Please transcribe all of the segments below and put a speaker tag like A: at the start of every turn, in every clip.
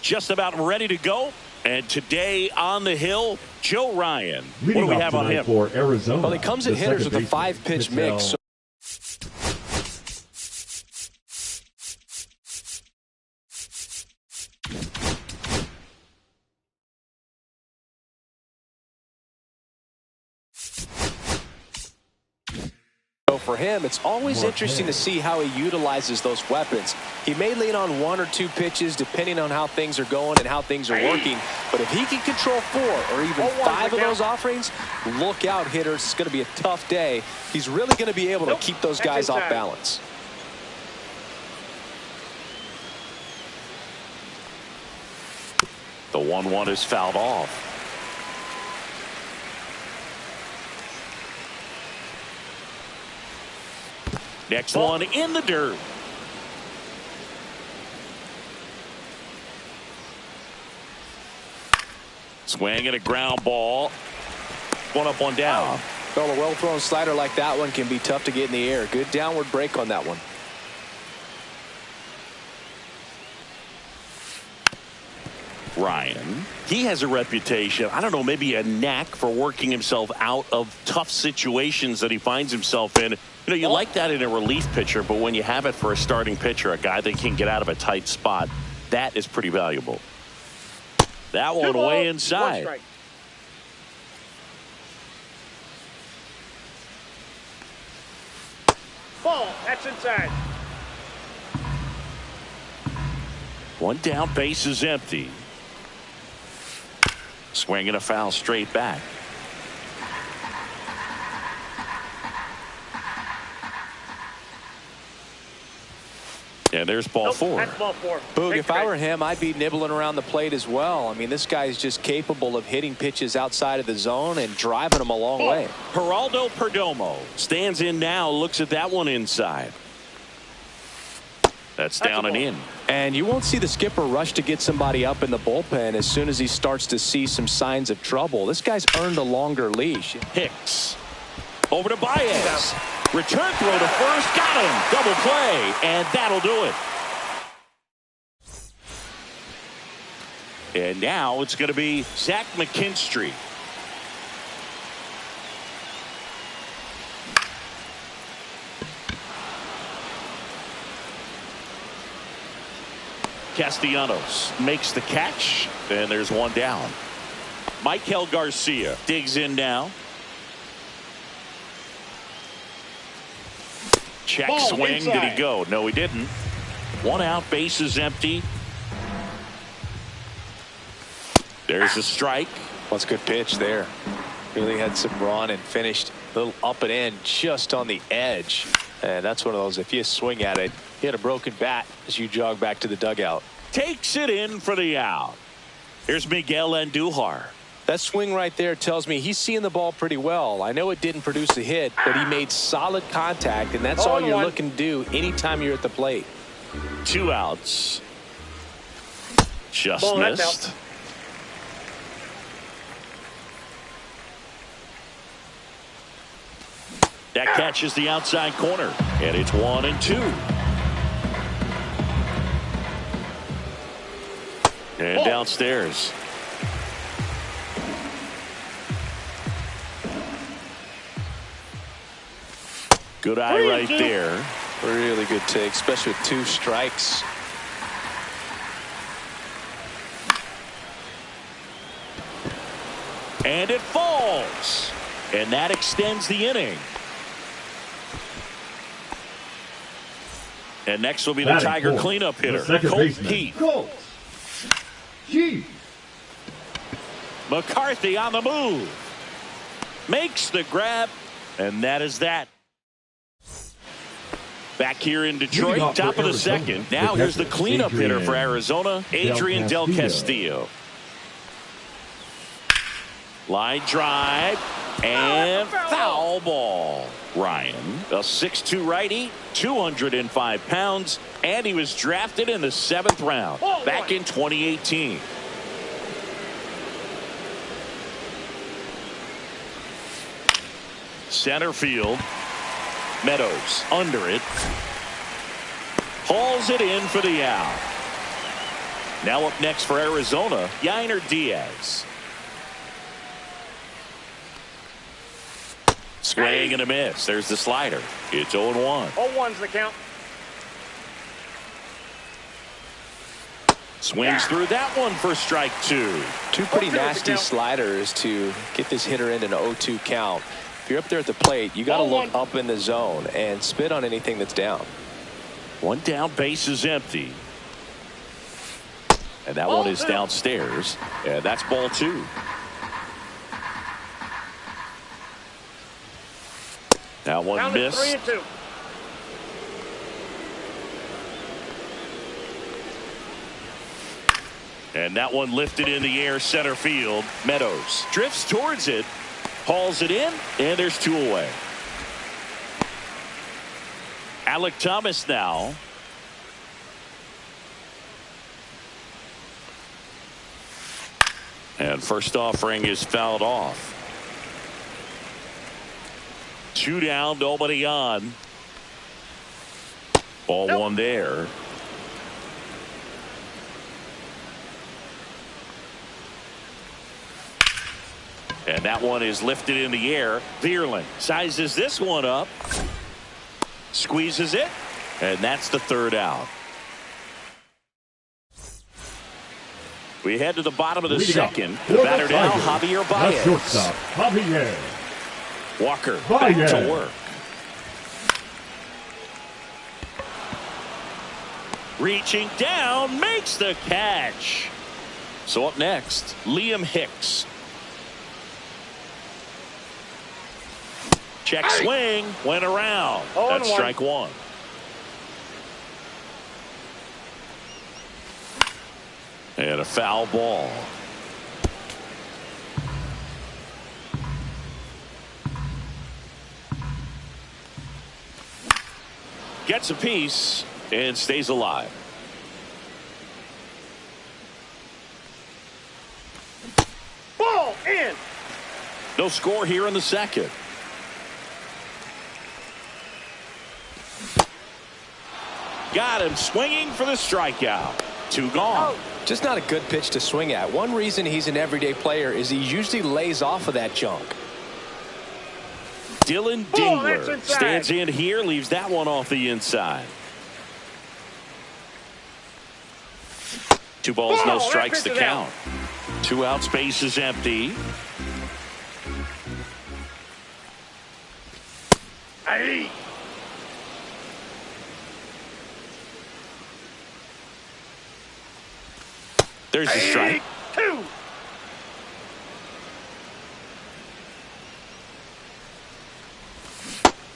A: just about ready to go. And today on the hill, Joe Ryan. What
B: Leading
A: do we
B: off
A: have on
B: tonight
A: him?
B: for Arizona?
C: Well, he comes at hitters with a
B: second
C: 5-pitch
B: baseman,
C: mix.
B: Mitchell.
C: So for him, it's always interesting to see how he utilizes those weapons. He may lean on 1 or 2 pitches depending on how things are going and how things are working. But if he can control 4 or even 5 of those offerings, look out, hitters. It's going to be a tough day. He's really going to be able to keep those guys off balance.
A: The 1-1 is fouled off. Next one in the dirt. Swing and a ground ball. One up, one down.
C: Well, a well-thrown slider like that one can be tough to get in the air. Good downward break on that one.
A: Ryan, he has a reputation, I don't know, maybe a knack for working himself out of tough situations that he finds himself in. You know, you like that in a relief pitcher, but when you have it for a starting pitcher, a guy that can get out of a tight spot, that is pretty valuable. That one way inside.
D: Ball, that's inside.
A: One down, base is empty. Swinging a foul straight back. And there's ball 4.
D: That's ball 4.
C: Boog, if I were him, I'd be nibbling around the plate as well. I mean, this guy's just capable of hitting pitches outside of the zone and driving them a long way.
A: Geraldo Perdomo stands in now, looks at that one inside. That's down and in.
C: And you won't see the skipper rush to get somebody up in the bullpen as soon as he starts to see some signs of trouble. This guy's earned a longer leash.
A: Hicks over to Baez. Return throw to first. Got him. Double play. And that'll do it. And now it's going to be Zach McKinstry. Castellanos makes the catch. And there's one down. Michael Garcia digs in now. Check swing. Inside. Did he go? No, he didn't. One out. Base is empty. There's a strike.
C: What's a good pitch there. Really had some run and finished a little up and in just on the edge. And that's one of those, if you swing at it, hit a broken bat as you jog back to the dugout.
A: Takes it in for the out. Here's Miguel Andujar.
C: That swing right there tells me he's seeing the ball pretty well. I know it didn't produce a hit, but he made solid contact, and that's all you're looking to do anytime you're at the plate.
A: 2 outs. Just missed. That catches the outside corner, and it's 1-2. And downstairs. Good eye right there.
C: Really good take, especially with 2 strikes.
A: And it falls. And that extends the inning. And next will be the Tiger cleanup hitter, Colt Pete. McCarthy on the move. Makes the grab. And that is that. Back here in Detroit, top of the second. Now here's the cleanup hitter for Arizona, Adrian Del Castillo. Line drive and foul ball. Ryan, a 6'2" righty, 205 pounds, and he was drafted in the 7th round back in 2018. Center field. Meadows under it. Hauls it in for the out. Now up next for Arizona, Yainer Diaz. Swing and a miss. There's the slider. It's 0-1.
D: 0-1's the count.
A: Swings through that one for strike 2.
C: Two pretty nasty sliders to get this hitter into an 0-2 count. If you're up there at the plate, you got to look up in the zone and spit on anything that's down.
A: One down, base is empty. And that one is downstairs. And that's ball 2. That one missed.
D: 3-2.
A: And that one lifted in the air center field. Meadows drifts towards it, hauls it in, and there's 2 away. Alek Thomas now. And first offering is fouled off. 2 down, nobody on. Ball 1 there. And that one is lifted in the air. Vierling sizes this one up. Squeezes it. And that's the 3rd out. We head to the bottom of the second. The batter now, Javier Baez.
B: Shortstop, Javier.
A: Walker back to work. Reaching down, makes the catch. So up next, Liam Hicks. Check swing, went around. That's strike 1. And a foul ball. Gets a piece and stays alive.
D: Ball in.
A: No score here in the second. Got him swinging for the strikeout. 2 gone.
C: Just not a good pitch to swing at. One reason he's an everyday player is he usually lays off of that junk.
A: Dylan Dingler stands in here, leaves that one off the inside. 2 balls, no strikes to count. 2 outs, base is empty.
D: Hey.
A: There's the strike.
D: 2.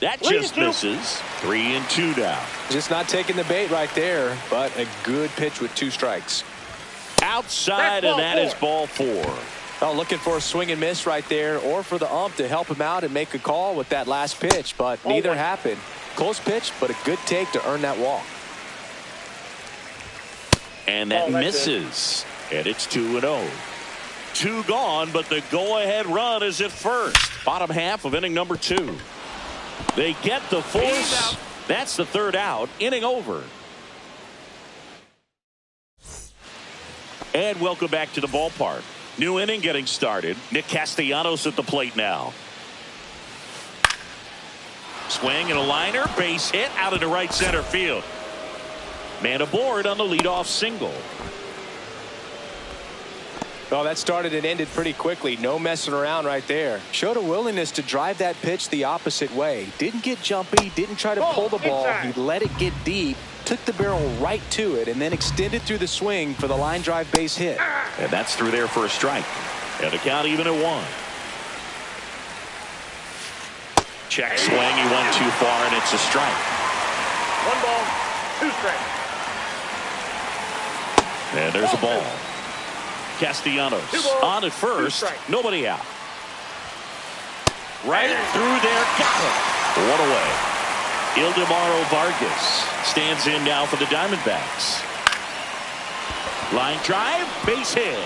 A: That just misses. 3-2 down.
C: Just not taking the bait right there, but a good pitch with 2 strikes.
A: Outside, and that is ball 4.
C: Oh, looking for a swing and miss right there, or for the ump to help him out and make a call with that last pitch, but neither happened. Close pitch, but a good take to earn that walk.
A: And that misses. And it's 2-0. 2 gone, but the go-ahead run is at first. Bottom half of inning number 2. They get the force. That's the 3rd out. Inning over. And welcome back to the ballpark. New inning getting started. Nick Castellanos at the plate now. Swing and a liner. Base hit out into right center field. Man aboard on the leadoff single.
C: Oh, that started and ended pretty quickly. No messing around right there. Showed a willingness to drive that pitch the opposite way. Didn't get jumpy. Didn't try to pull the ball. He let it get deep. Took the barrel right to it and then extended through the swing for the line drive base hit.
A: And that's through there for a strike. And the count even at 1. Check swing. He went too far, and it's a strike.
D: 1 ball, 2 strikes.
A: And there's a ball. Castellanos on at first. Nobody out. Right through there. Got it. 1 away. Ildemaro Vargas stands in now for the Diamondbacks. Line drive. Base hit.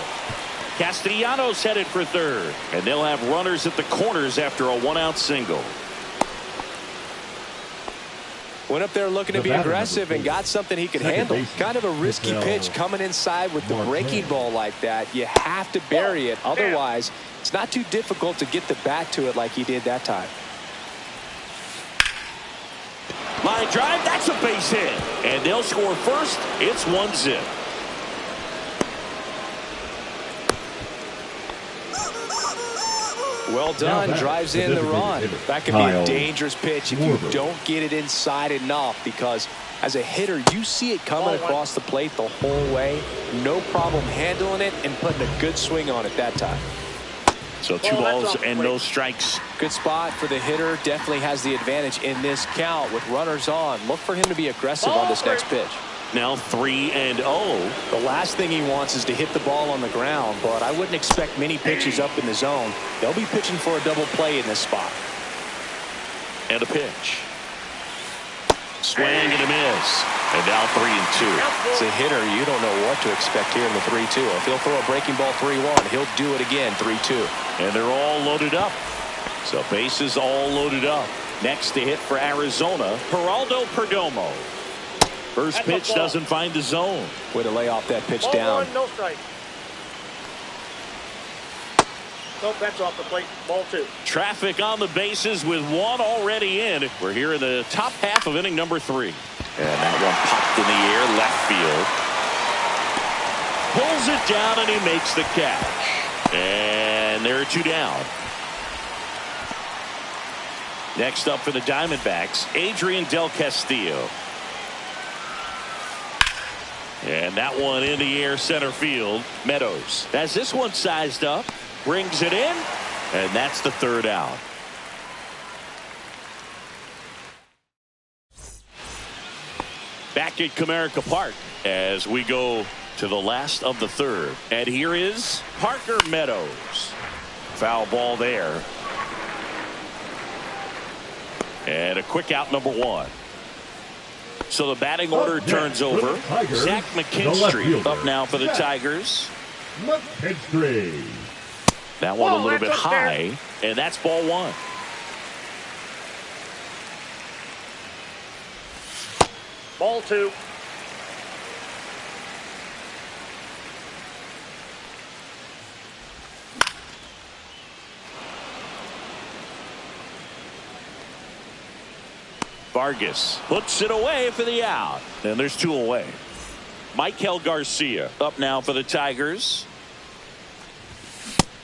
A: Castellanos headed for 3rd. And they'll have runners at the corners after a 1-out single.
C: Went up there looking to be aggressive and got something he could handle. Kind of a risky pitch coming inside with the breaking ball like that. You have to bury it. Otherwise, it's not too difficult to get the bat to it like he did that time.
A: Line drive, that's a base hit. And they'll score first. It's 1-0.
C: Well done, drives in the run. That could be a dangerous pitch if you don't get it inside enough, because as a hitter, you see it coming across the plate the whole way. No problem handling it and putting a good swing on it that time.
A: So 2 balls and no strikes.
C: Good spot for the hitter. Definitely has the advantage in this count with runners on. Look for him to be aggressive on this next pitch.
A: Now 3-0.
C: The last thing he wants is to hit the ball on the ground, but I wouldn't expect many pitches up in the zone. They'll be pitching for a double play in this spot.
A: And a pitch. Swing and a miss. And now 3-2.
C: As a hitter, you don't know what to expect here in the 3-2. If he'll throw a breaking ball 3-1, he'll do it again 3-2.
A: And they're all loaded up. So bases all loaded up. Next to hit for Arizona, Geraldo Perdomo. First pitch doesn't find the zone.
C: Way to lay off that pitch down.
D: 1, no strike. Nope, that's off the plate. Ball 2.
A: Traffic on the bases with 1 already in. We're here in the top half of inning number 3. And that one popped in the air, left field. Pulls it down and he makes the catch. And there are 2 down. Next up for the Diamondbacks, Adrian Del Castillo. And that one in the air, center field. Meadows has this one sized up, brings it in, and that's the 3rd out. Back at Comerica Park as we go to the last of the 3rd. And here is Parker Meadows. Foul ball there. And a quick out, number 1. So the batting order turns over. Zach McKinstry up now for the Tigers.
B: McKinstry.
A: That one a little bit high, and that's ball 1.
D: Ball 2.
A: Vargas puts it away for the out. And there's 2 away. Michael Garcia up now for the Tigers.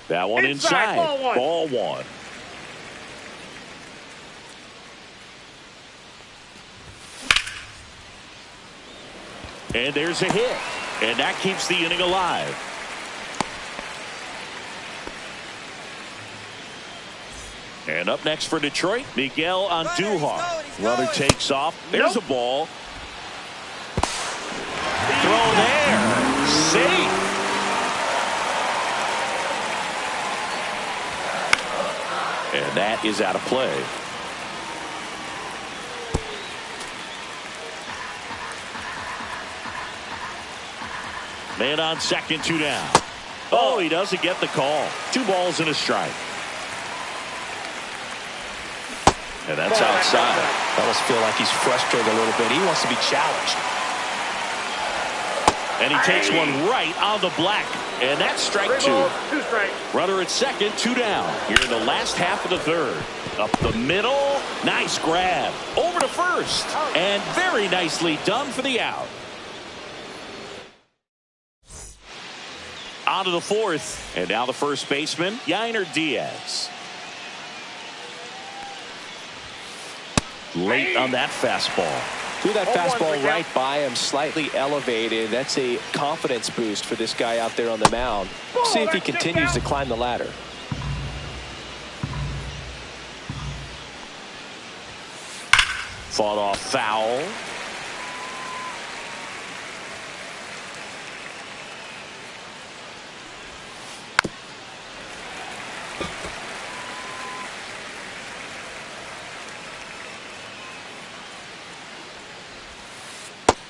A: That one inside. Ball 1. And there's a hit. And that keeps the inning alive. And up next for Detroit, Miguel Andujar. Runner takes off. There's a ball. Throw there. Safe. And that is out of play. Man on second, 2 down. Oh, he doesn't get the call. 2 balls and a strike. And that's outside.
C: I almost feel like he's frustrated a little bit. He wants to be challenged.
A: And he takes one right on the black. And that's strike 2.
D: 2 strikes.
A: Runner at second, 2 down. Here in the last half of the 3rd. Up the middle. Nice grab. Over to first. And very nicely done for the out. On to the 4th. And now the first baseman, Yainer Diaz. Late on that fastball.
C: Threw that fastball right by him, slightly elevated. That's a confidence boost for this guy out there on the mound. See if he continues to climb the ladder.
A: Fought off foul.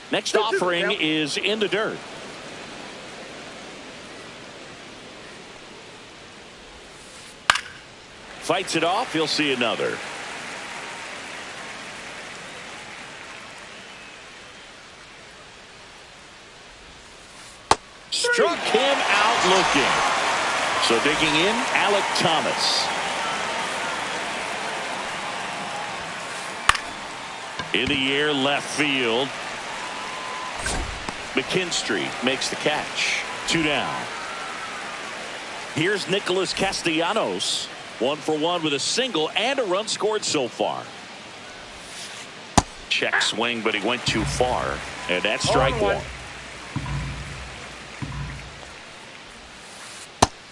A: Next offering is in the dirt. Fights it off. He'll see another. Struck him out looking. So digging in, Alek Thomas. In the air, left field. McKinstry makes the catch. 2 down. Here's Nicholas Castellanos. 1 for 1 with a single and a run scored so far. Check swing, but he went too far. And that's strike 1.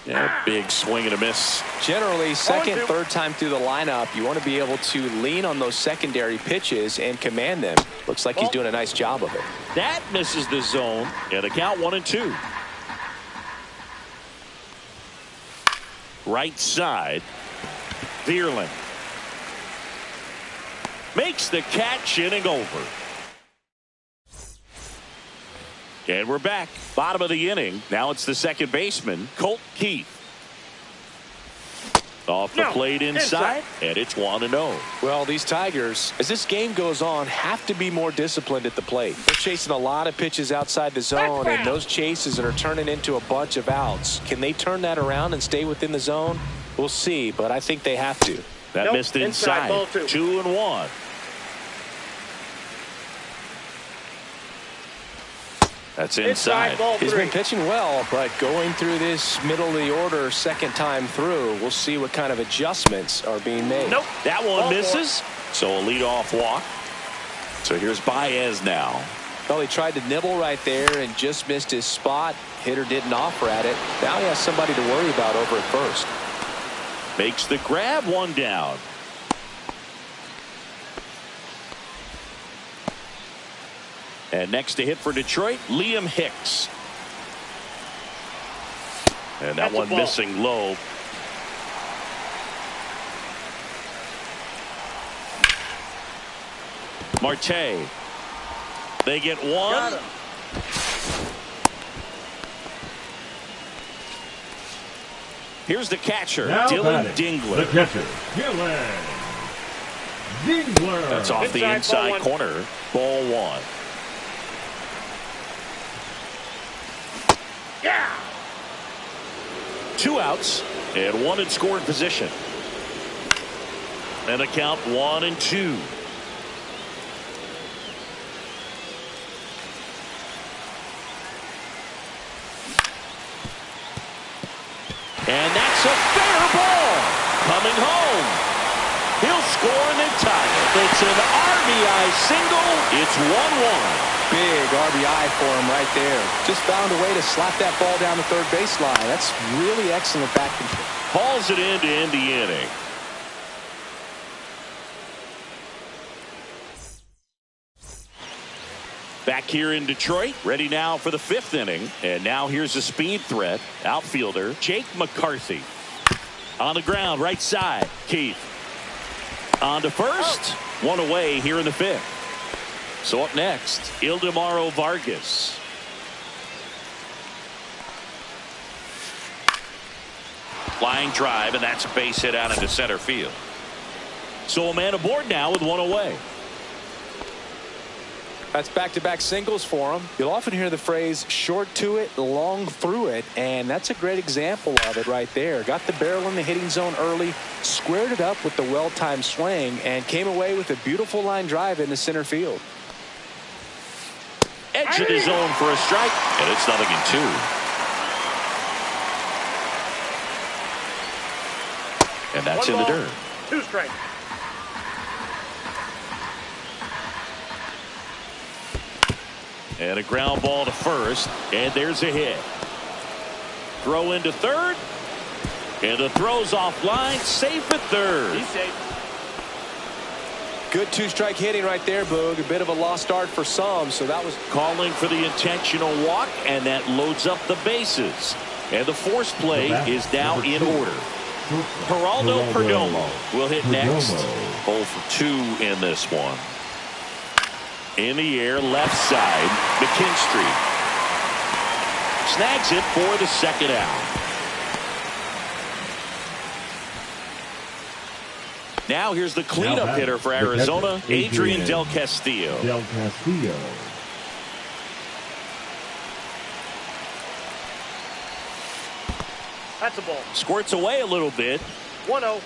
A: Yeah, big swing and a miss.
C: Generally, second, third time through the lineup, you want to be able to lean on those secondary pitches and command them. Looks like he's doing a nice job of it.
A: That misses the zone, and the count 1-2. Right side, Vierling makes the catch, inning over. And we're back. Bottom of the inning. Now it's the second baseman, Colt Keith. Off the plate inside, and it's 1-0.
C: Well, these Tigers, as this game goes on, have to be more disciplined at the plate. They're chasing a lot of pitches outside the zone, and those chases are turning into a bunch of outs. Can they turn that around and stay within the zone? We'll see, but I think they have to.
A: That missed inside. 2-1. That's inside.
C: He's been pitching well, but going through this middle of the order second time through, we'll see what kind of adjustments are being made.
A: Nope, that one misses. So a leadoff walk. So here's Baez now.
C: Well, he tried to nibble right there and just missed his spot. Hitter didn't offer at it. Now he has somebody to worry about over at first.
A: Makes the grab, 1 down. And next to hit for Detroit, Liam Hicks. And that one missing low. Marte. They get 1. Here's the catcher,
B: Now
A: Dylan
B: batting,
A: Dingler.
B: The catcher, Dylan Dingler.
A: That's off the inside corner. Ball 1.
D: Yeah.
A: 2 outs and 1 in scoring position. And a count 1-2. And that's a fair ball. Coming home. He'll score and then tie it. It's an RBI single. It's 1-1.
C: Big RBI for him right there. Just found a way to slap that ball down the third baseline. That's really excellent back control.
A: Hauls it in to end the inning. Back here in Detroit, ready now for the 5th inning. And now here's a speed threat. Outfielder Jake McCarthy. On the ground, right side, Keith. On to first. 1 away here in the 5th. So up next, Ildemaro Vargas. Flying drive, and that's a base hit out into center field. So a man aboard now with 1 away.
C: That's back-to-back singles for him. You'll often hear the phrase short to it, long through it, and that's a great example of it right there. Got the barrel in the hitting zone early, squared it up with the well-timed swing, and came away with a beautiful line drive into center field.
A: Edge of the zone for a strike, and it's 0-2. And that's in the dirt.
D: 2 strikes.
A: And a ground ball to first, and there's a hit. Throw into third, and the throw's offline, safe at third.
D: He's safe.
C: Good 2-strike hitting right there, Boog. A bit of a lost start for some, so that was
A: Calling for the intentional walk, and that loads up the bases. And the force play is now in order. Geraldo Perdomo will hit next. 0 for 2 in this one. In the air, left side, McKinstry snags it for the 2nd out. Now here's the cleanup hitter for Arizona, Adrian Del Castillo.
D: That's a ball.
A: Squirts away a little bit.
D: 1-0.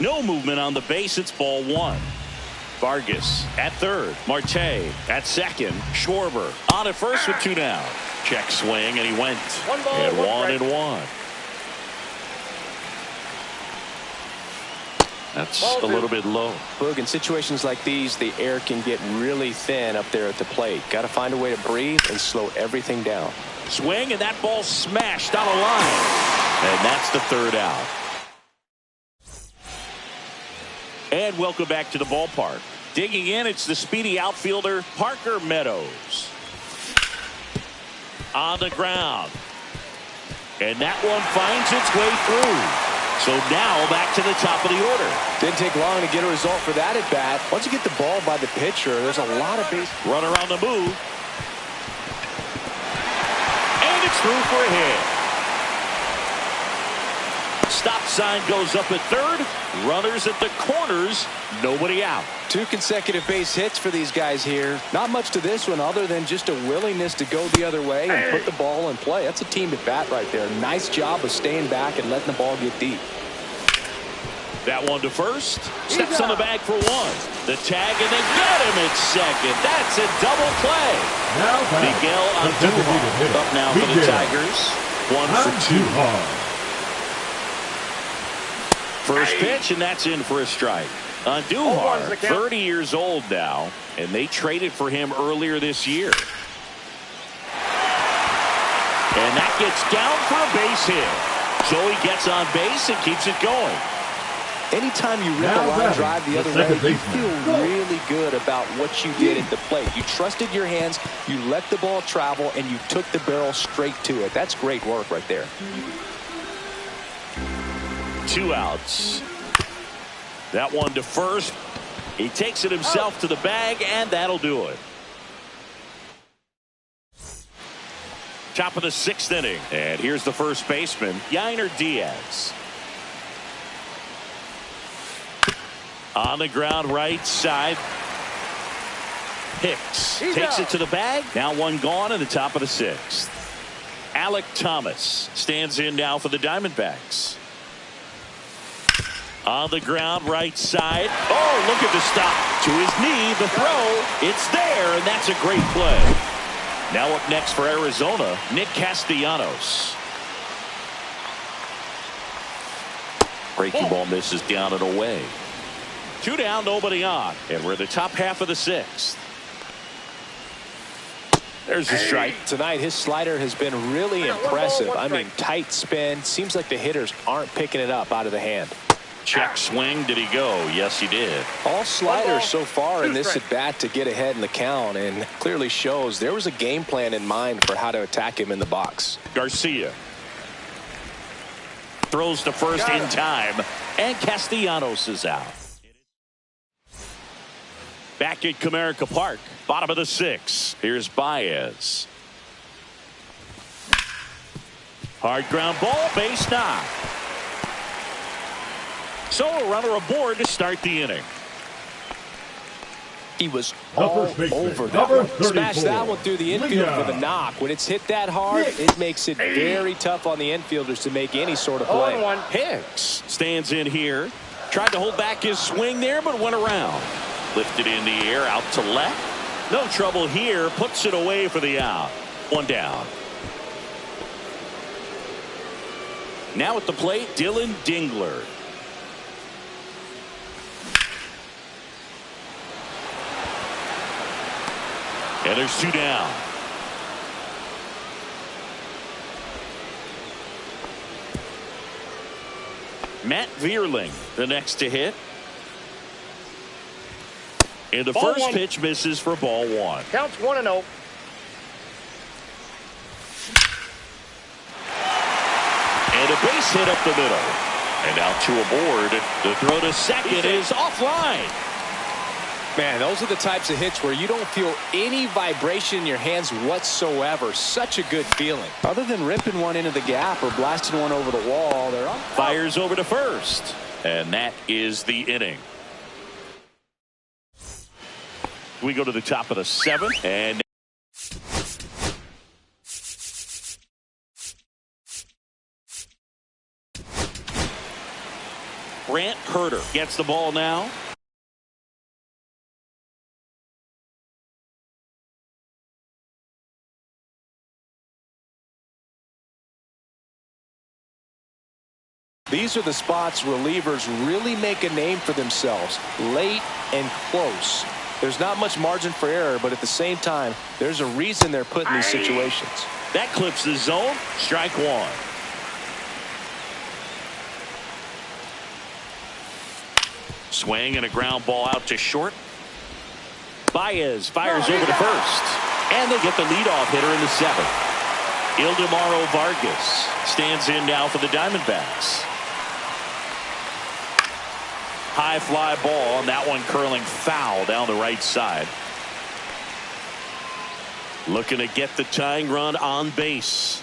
A: No movement on the base. It's ball one. Vargas at third. Marte at second. Schwarber on at first with two down. Check swing, and he went.
D: One ball,
A: and
D: one
A: one
D: strike.
A: and one. That's
D: Ball
A: a
D: two.
A: little bit low.
C: Boog, in situations like these, the air can get really thin up there at the plate. Got to find a way to breathe and slow everything down.
A: Swing, and that ball smashed on a line. And that's the third out. And welcome back to the ballpark. Digging in, it's the speedy outfielder, Parker Meadows. On the ground. And that one finds its way through. So now back to the top of the order.
C: Didn't take long to get a result for that at bat. Once you get the ball by the pitcher, there's a lot of base.
A: Runner on the move. And it's through for a hit. Stop sign goes up at third. Runners at the corners. Nobody out.
C: 2 consecutive base hits for these guys here. Not much to this one other than just a willingness to go the other way and put the ball in play. That's a team at bat right there. Nice job of staying back and letting the ball get deep.
A: That one to first. Steps on the bag for one. The tag, and they get him at second. That's a double play.
B: Now back.
A: Miguel
B: The designated
A: Andujar
B: hitter,
A: up now for the
B: Miguel
A: Tigers. 1 for 2.
B: Andujar.
A: First pitch, and that's in for a strike.
D: One's the
A: Andujar,
D: count.
A: 30 years old now, and they traded for him earlier this year. And that gets down for a base hit. So he gets on base and keeps it going.
C: Anytime you rip
B: Now
C: a line
B: batting,
C: drive the
B: the
C: other
B: second
C: way, you
B: baseman.
C: feel really good about what you did at the plate. You trusted your hands, you let the ball travel, and you took the barrel straight to it. That's great work right there.
A: 2 outs. That one to first. He takes it himself to the bag, and that'll do it. Top of the 6th inning. And here's the first baseman, Yainer Diaz. On the ground, right side. Hicks takes it to the bag. Now one gone in the top of the 6th. Alek Thomas stands in now for the Diamondbacks. On the ground, right side. Oh, look at the stop. To his knee, the throw. It's there, and that's a great play. Now up next for Arizona, Nick Castellanos. Breaking ball misses down and away. 2 down, nobody on. And we're in the top half of the 6th. There's a strike.
C: Tonight, his slider has been really impressive. I mean, tight spin. Seems like the hitters aren't picking it up out of the hand.
A: Check swing. Did he go? Yes, he did.
C: All sliders so far in
D: 2
C: this
D: strikes.
C: at bat to get ahead in the count, and clearly shows there was a game plan in mind for how to attack him in the box.
A: Garcia throws to first in time, and Castellanos is out. Back at Comerica Park, bottom of the 6th. Here's Baez. Hard ground ball, base knock. So a runner aboard to start the inning.
C: He was
B: The
C: all
B: first baseman,
C: over that
B: number
C: one.
B: 34,
C: Smashed that one through the infield for the knock. When it's hit that hard, it makes it very tough on the infielders to make any sort of play.
D: 0-1.
A: Hicks stands in here. Tried to hold back his swing there, but went around. Lifted in the air, out to left. No trouble here. Puts it away for the out. 1 down. Now at the plate, Dylan Dingler. And there's 2 down. Matt Vierling, the next to hit. And the
D: Ball
A: first
D: one.
A: pitch misses for ball 1.
D: Counts 1-0.
A: And a base hit up the middle. And out to aboard. The throw to second is offline.
C: Man, those are the types of hits where you don't feel any vibration in your hands whatsoever. Such a good feeling. Other than ripping one into the gap or blasting one over the wall, they're up.
A: Fires over to first. And that is the inning. We go to the top of the 7th. And Brant Herter gets the ball now.
C: These are the spots relievers really make a name for themselves, late and close. There's not much margin for error, but at the same time, there's a reason they're put in these situations.
A: That clips the zone. Strike one. Swing and a ground ball out to short. Baez fires over to first. And they get the leadoff hitter in the seventh. Ildemaro Vargas stands in now for the Diamondbacks. High fly ball, and that one curling foul down the right side. Looking to get the tying run on base.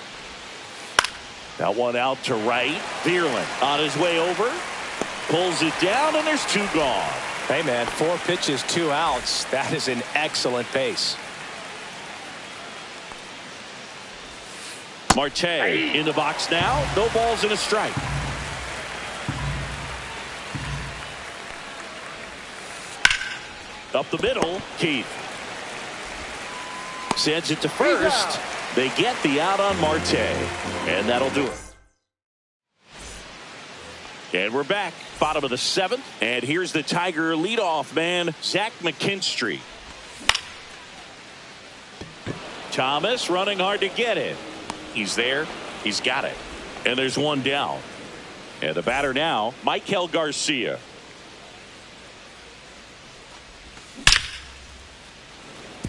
A: That one out to right. Vierling on his way over. Pulls it down, and there's two gone.
C: Hey, man, 4 pitches, 2 outs. That is an excellent pace.
A: Marte in the box now. No balls and a strike. Up the middle, Keith. Sends it to first. They get the out on Marte. And that'll do it. And we're back. Bottom of the 7th. And here's the Tiger leadoff man, Zach McKinstry. Thomas running hard to get it. He's there. He's got it. And there's one down. And the batter now, Michael Garcia.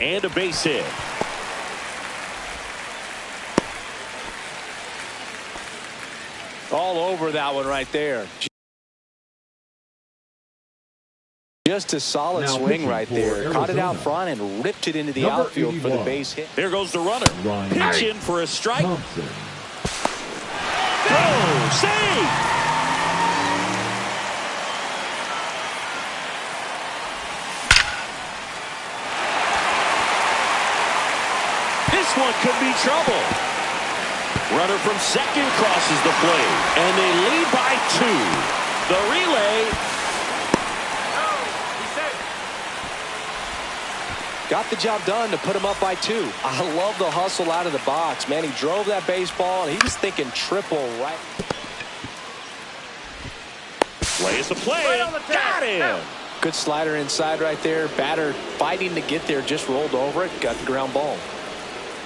A: And a base hit.
C: All over that one right there. Just a solid swing right there. Caught it out front and ripped it into the outfield for the base hit.
A: There goes the runner. Pitch in for a strike. Go! Save! This one could be trouble. Runner from second crosses the plate, and they lead by 2. The relay.
C: Got the job done to put him up by 2. I love the hustle out of the box, man. He drove that baseball, and he was thinking triple right.
A: Plays the play. Got him.
C: Good slider inside right there. Batter fighting to get there, just rolled over it. Got the ground ball.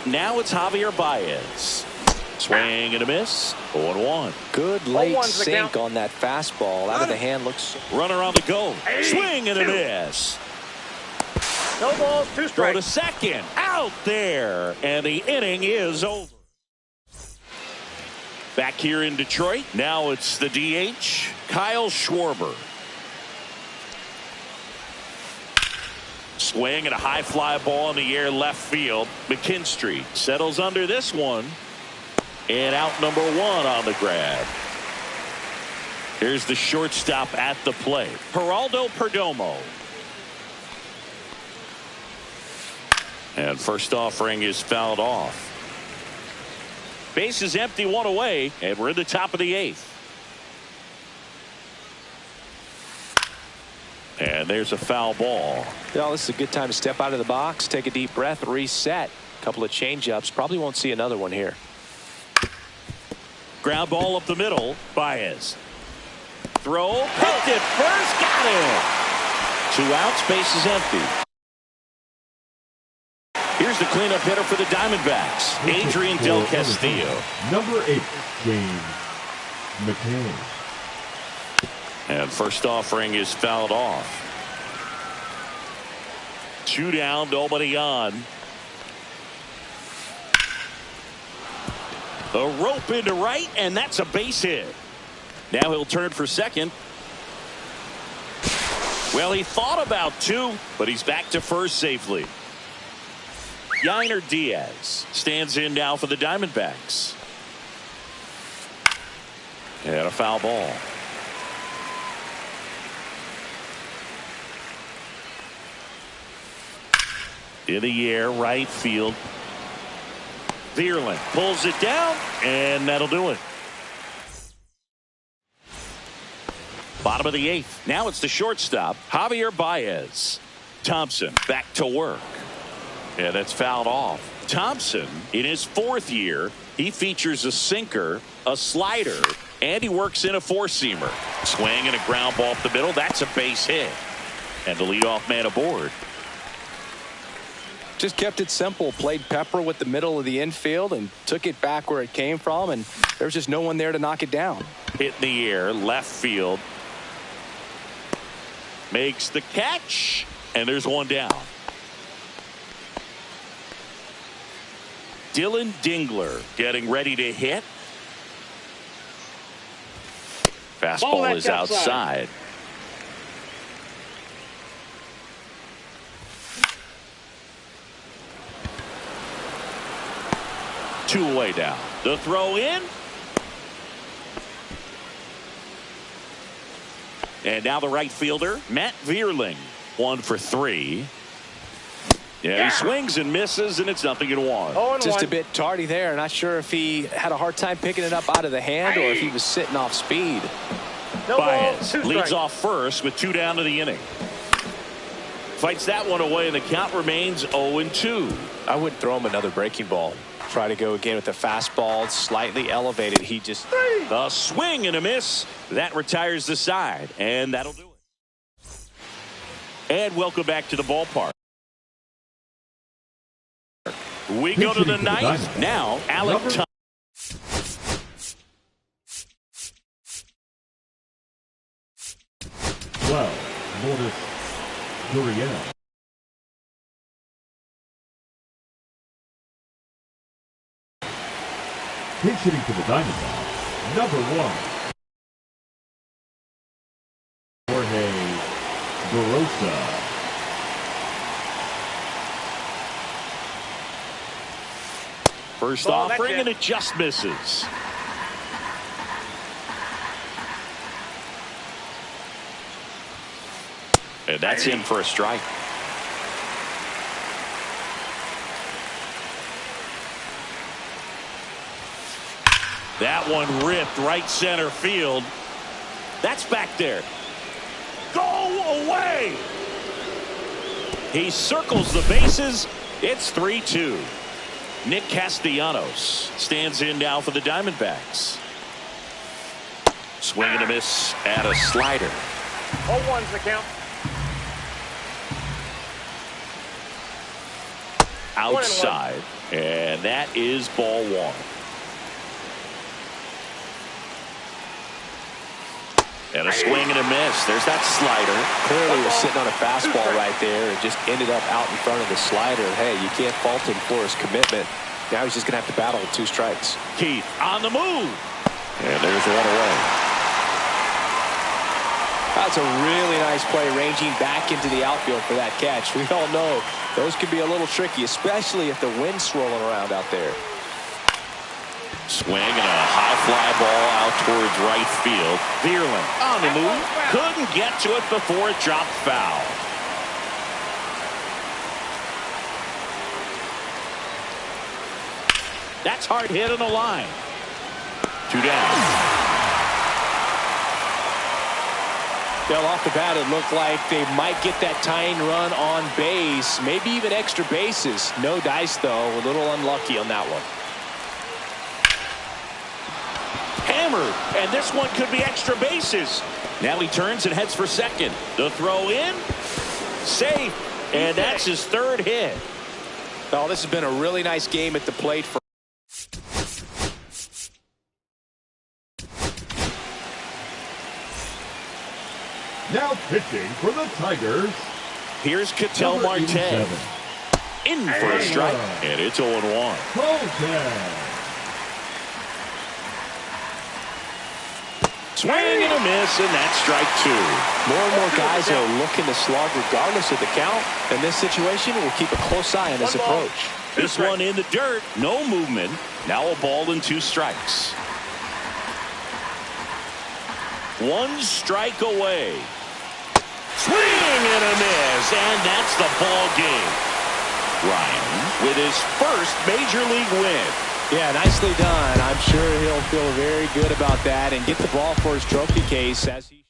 A: Now it's Javier Baez. Swing and a miss. 0-1.
C: Good late sink on that fastball. Out of the hand looks.
A: Runner on the go. Swing and a miss.
D: No balls, 2
A: Throw
D: strikes.
A: to second. Out there. And the inning is over. Back here in Detroit. Now it's the DH, Kyle Schwarber. Swing and a high fly ball in the air left field. McKinstry settles under this one. And out number 1 on the grab. Here's the shortstop at the plate, Geraldo Perdomo. And first offering is fouled off. Base is empty, 1 away, and we're in the top of the 8th. And there's a foul ball.
C: Well, this is a good time to step out of the box, take a deep breath, reset. A couple of change-ups. Probably won't see another one here.
A: Ground ball up the middle. Baez. Throw. Picked it first. Got it. 2 outs. Base is empty. Here's the cleanup hitter for the Diamondbacks, Adrian Del Castillo.
B: Number 8, James McCann.
A: And first offering is fouled off. 2 down, nobody on. The rope into right, and that's a base hit. Now he'll turn for second. Well, he thought about 2, but he's back to first safely. Yainer Diaz stands in now for the Diamondbacks. And a foul ball. In the air, right field. Vierling pulls it down, and that'll do it. Bottom of the 8th. Now it's the shortstop, Javier Baez. Thompson back to work. Yeah, that's fouled off. Thompson, in his 4th year, he features a sinker, a slider, and he works in a 4-seamer. Swing and a ground ball up the middle. That's a base hit. And the leadoff man aboard.
C: Just kept it simple. Played pepper with the middle of the infield and took it back where it came from. And there was just no one there to knock it down.
A: Hit in the air, left field. Makes the catch. And there's one down. Dylan Dingler getting ready to hit. Fastball is outside. Two away down. The throw in. And now the right fielder, Matt Vierling. 1 for 3. Yeah, he swings and misses, and it's 0-1.
C: Just a bit tardy there. Not sure if he had a hard time picking it up out of the hand or if he was sitting off speed.
A: Baez leads off first with 2 down to the inning. Fights that one away, and the count remains 0-2.
C: I wouldn't throw him another breaking ball. Try to go again with the fastball, slightly elevated. He just...
A: A swing and a miss. That retires the side, and that'll do it. And welcome back to the ballpark. We go to the 9th. Now, Alec Thompson.
B: Lourdes Gurriel. Pinch hitting to the Diamondbacks, number 1. Jorge Barosa.
A: First offering, and it just misses. And that's in for a strike. That one ripped right center field. That's back there. Go away! He circles the bases. It's 3-2. Nick Castellanos stands in now for the Diamondbacks. Swing and a miss at a slider.
D: 0-1's the count.
A: Outside, and that is ball 1. And a swing and a miss. There's that slider.
C: Clearly was sitting on a fastball right there and just ended up out in front of the slider. Hey, you can't fault him for his commitment. Now he's just going to have to battle with 2 strikes.
A: Keith on the move. And there's one away.
C: That's a really nice play, ranging back into the outfield for that catch. We all know those can be a little tricky, especially if the wind's swirling around out there.
A: Swing and a high fly ball out towards right field. Vierling on the move. Couldn't get to it before it dropped foul. That's hard hit on the line. 2 down.
C: Well, off the bat, it looked like they might get that tying run on base, maybe even extra bases. No dice, though. A little unlucky on that one.
A: Hammered, and this one could be extra bases. Now he turns and heads for second. The throw in, safe, and that's his 3rd hit.
C: Oh, this has been a really nice game at the plate for.
B: Now pitching for the Tigers.
A: Here's Ketel Marte. In for a strike, and it's 0-1.
B: Colton.
A: Swing and a miss, and that's strike 2.
C: More and more guys are looking to slug regardless of the count. In this situation, we'll keep a close eye on his approach.
A: This one in the dirt, no movement. Now a ball and 2 strikes. 1 strike away. Swing and a miss, and that's the ball game. Ryan with his first major league win.
C: Yeah, nicely done. I'm sure he'll feel very good about that and get the ball for his trophy case as he